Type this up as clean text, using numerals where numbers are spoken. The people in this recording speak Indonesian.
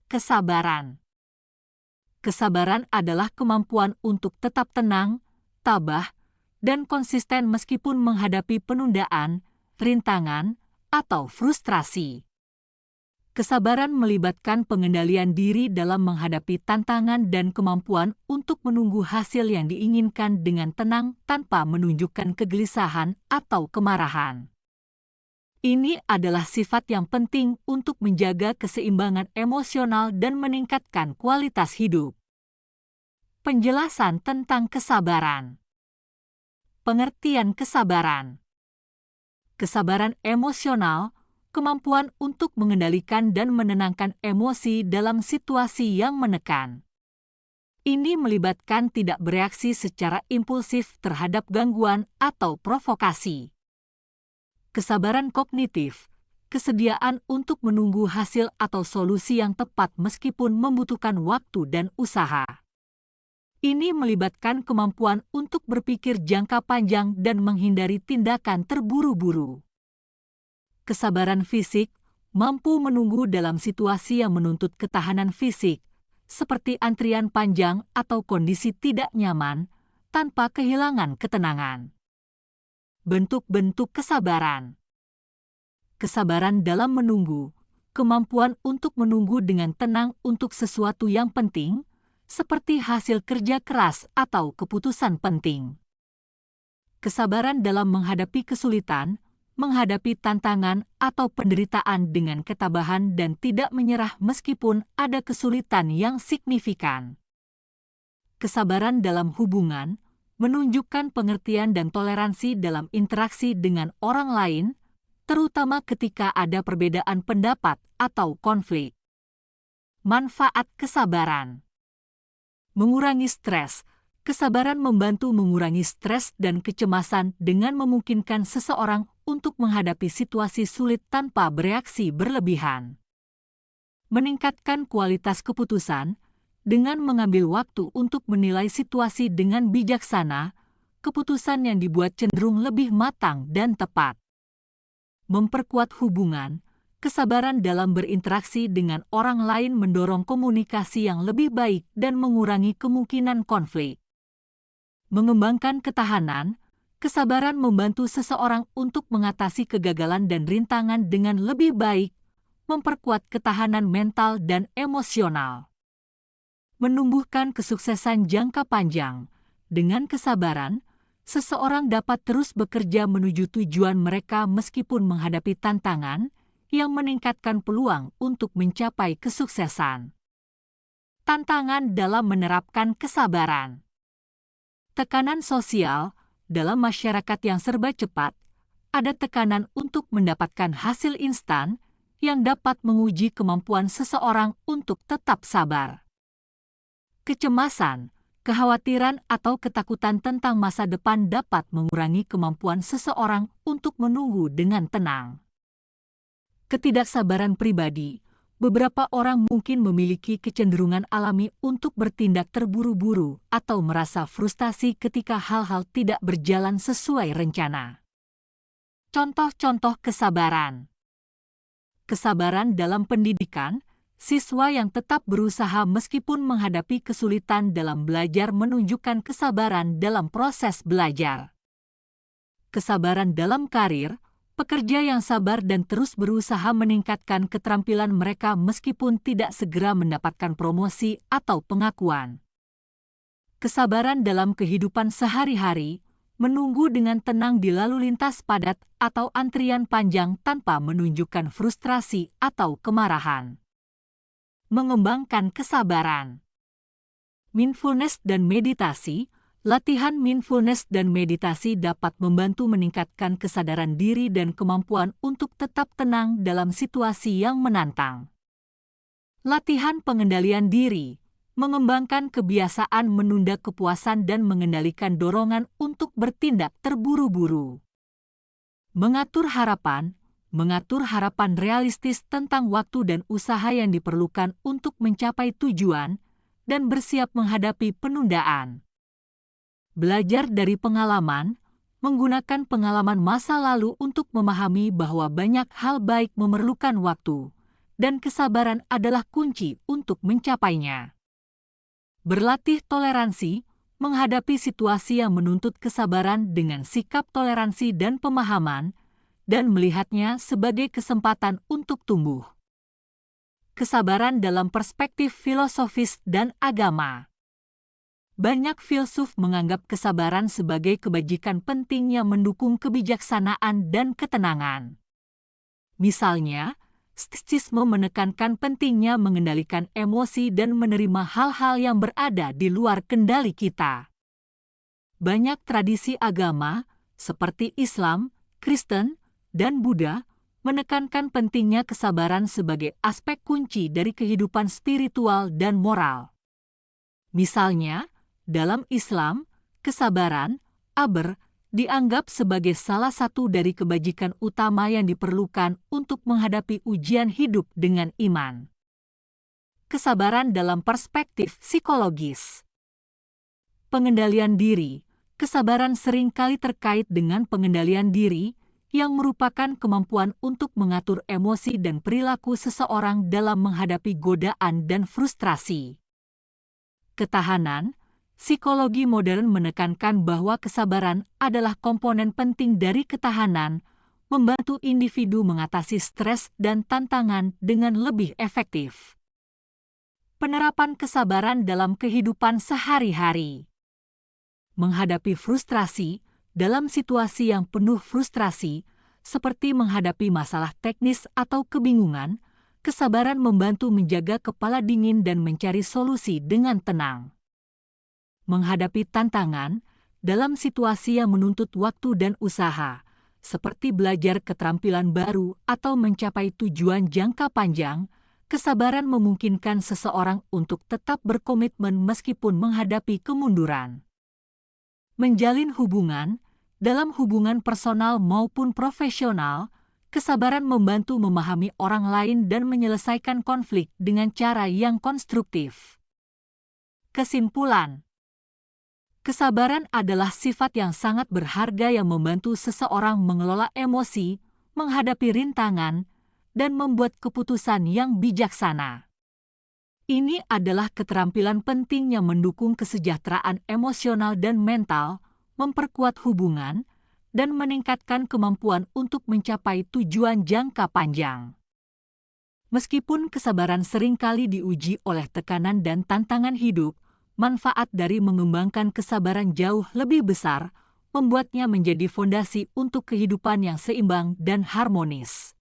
kesabaran. Kesabaran adalah kemampuan untuk tetap tenang, tabah, dan konsisten meskipun menghadapi penundaan, rintangan, atau frustrasi. Kesabaran melibatkan pengendalian diri dalam menghadapi tantangan dan kemampuan untuk menunggu hasil yang diinginkan dengan tenang tanpa menunjukkan kegelisahan atau kemarahan. Ini adalah sifat yang penting untuk menjaga keseimbangan emosional dan meningkatkan kualitas hidup. Penjelasan tentang kesabaran. Pengertian kesabaran. Kesabaran emosional, kemampuan untuk mengendalikan dan menenangkan emosi dalam situasi yang menekan. Ini melibatkan tidak bereaksi secara impulsif terhadap gangguan atau provokasi. Kesabaran kognitif, kesediaan untuk menunggu hasil atau solusi yang tepat meskipun membutuhkan waktu dan usaha. Ini melibatkan kemampuan untuk berpikir jangka panjang dan menghindari tindakan terburu-buru. Kesabaran fisik mampu menunggu dalam situasi yang menuntut ketahanan fisik, seperti antrian panjang atau kondisi tidak nyaman, tanpa kehilangan ketenangan. Bentuk-bentuk kesabaran. Kesabaran dalam menunggu, kemampuan untuk menunggu dengan tenang untuk sesuatu yang penting, seperti hasil kerja keras atau keputusan penting. Kesabaran dalam menghadapi kesulitan, menghadapi tantangan atau penderitaan dengan ketabahan dan tidak menyerah meskipun ada kesulitan yang signifikan. Kesabaran dalam hubungan, menunjukkan pengertian dan toleransi dalam interaksi dengan orang lain, terutama ketika ada perbedaan pendapat atau konflik. Manfaat kesabaran. Mengurangi stres. Kesabaran membantu mengurangi stres dan kecemasan dengan memungkinkan seseorang untuk menghadapi situasi sulit tanpa bereaksi berlebihan. Meningkatkan kualitas keputusan. Dengan mengambil waktu untuk menilai situasi dengan bijaksana, keputusan yang dibuat cenderung lebih matang dan tepat. Memperkuat hubungan. Kesabaran dalam berinteraksi dengan orang lain mendorong komunikasi yang lebih baik dan mengurangi kemungkinan konflik. Mengembangkan ketahanan, kesabaran membantu seseorang untuk mengatasi kegagalan dan rintangan dengan lebih baik, memperkuat ketahanan mental dan emosional. Menumbuhkan kesuksesan jangka panjang. Dengan kesabaran, seseorang dapat terus bekerja menuju tujuan mereka meskipun menghadapi tantangan, yang meningkatkan peluang untuk mencapai kesuksesan. Tantangan dalam menerapkan kesabaran. Tekanan sosial, dalam masyarakat yang serba cepat, ada tekanan untuk mendapatkan hasil instan yang dapat menguji kemampuan seseorang untuk tetap sabar. Kecemasan, kekhawatiran atau ketakutan tentang masa depan dapat mengurangi kemampuan seseorang untuk menunggu dengan tenang. Ketidaksabaran pribadi, beberapa orang mungkin memiliki kecenderungan alami untuk bertindak terburu-buru atau merasa frustasi ketika hal-hal tidak berjalan sesuai rencana. Contoh-contoh kesabaran. Kesabaran dalam pendidikan, siswa yang tetap berusaha meskipun menghadapi kesulitan dalam belajar menunjukkan kesabaran dalam proses belajar. Kesabaran dalam karir, pekerja yang sabar dan terus berusaha meningkatkan keterampilan mereka meskipun tidak segera mendapatkan promosi atau pengakuan. Kesabaran dalam kehidupan sehari-hari, menunggu dengan tenang di lalu lintas padat atau antrian panjang tanpa menunjukkan frustrasi atau kemarahan. Mengembangkan kesabaran. Mindfulness dan meditasi. Latihan mindfulness dan meditasi dapat membantu meningkatkan kesadaran diri dan kemampuan untuk tetap tenang dalam situasi yang menantang. Latihan pengendalian diri, mengembangkan kebiasaan menunda kepuasan dan mengendalikan dorongan untuk bertindak terburu-buru. Mengatur harapan realistis tentang waktu dan usaha yang diperlukan untuk mencapai tujuan, dan bersiap menghadapi penundaan. Belajar dari pengalaman, menggunakan pengalaman masa lalu untuk memahami bahwa banyak hal baik memerlukan waktu, dan kesabaran adalah kunci untuk mencapainya. Berlatih toleransi, menghadapi situasi yang menuntut kesabaran dengan sikap toleransi dan pemahaman, dan melihatnya sebagai kesempatan untuk tumbuh. Kesabaran dalam perspektif filosofis dan agama. Banyak filsuf menganggap kesabaran sebagai kebajikan penting yang mendukung kebijaksanaan dan ketenangan. Misalnya, Stoicisme menekankan pentingnya mengendalikan emosi dan menerima hal-hal yang berada di luar kendali kita. Banyak tradisi agama, seperti Islam, Kristen, dan Buddha, menekankan pentingnya kesabaran sebagai aspek kunci dari kehidupan spiritual dan moral. Misalnya, dalam Islam, kesabaran, sabar, dianggap sebagai salah satu dari kebajikan utama yang diperlukan untuk menghadapi ujian hidup dengan iman. Kesabaran dalam perspektif psikologis. Pengendalian diri. Kesabaran seringkali terkait dengan pengendalian diri, yang merupakan kemampuan untuk mengatur emosi dan perilaku seseorang dalam menghadapi godaan dan frustrasi. Ketahanan. Psikologi modern menekankan bahwa kesabaran adalah komponen penting dari ketahanan, membantu individu mengatasi stres dan tantangan dengan lebih efektif. Penerapan kesabaran dalam kehidupan sehari-hari. Menghadapi frustrasi, dalam situasi yang penuh frustrasi, seperti menghadapi masalah teknis atau kebingungan, kesabaran membantu menjaga kepala dingin dan mencari solusi dengan tenang. Menghadapi tantangan dalam situasi yang menuntut waktu dan usaha, seperti belajar keterampilan baru atau mencapai tujuan jangka panjang, kesabaran memungkinkan seseorang untuk tetap berkomitmen meskipun menghadapi kemunduran. Menjalin hubungan, dalam hubungan personal maupun profesional, kesabaran membantu memahami orang lain dan menyelesaikan konflik dengan cara yang konstruktif. Kesimpulan. Kesabaran adalah sifat yang sangat berharga yang membantu seseorang mengelola emosi, menghadapi rintangan, dan membuat keputusan yang bijaksana. Ini adalah keterampilan penting yang mendukung kesejahteraan emosional dan mental, memperkuat hubungan, dan meningkatkan kemampuan untuk mencapai tujuan jangka panjang. Meskipun kesabaran seringkali diuji oleh tekanan dan tantangan hidup, manfaat dari mengembangkan kesabaran jauh lebih besar, membuatnya menjadi fondasi untuk kehidupan yang seimbang dan harmonis.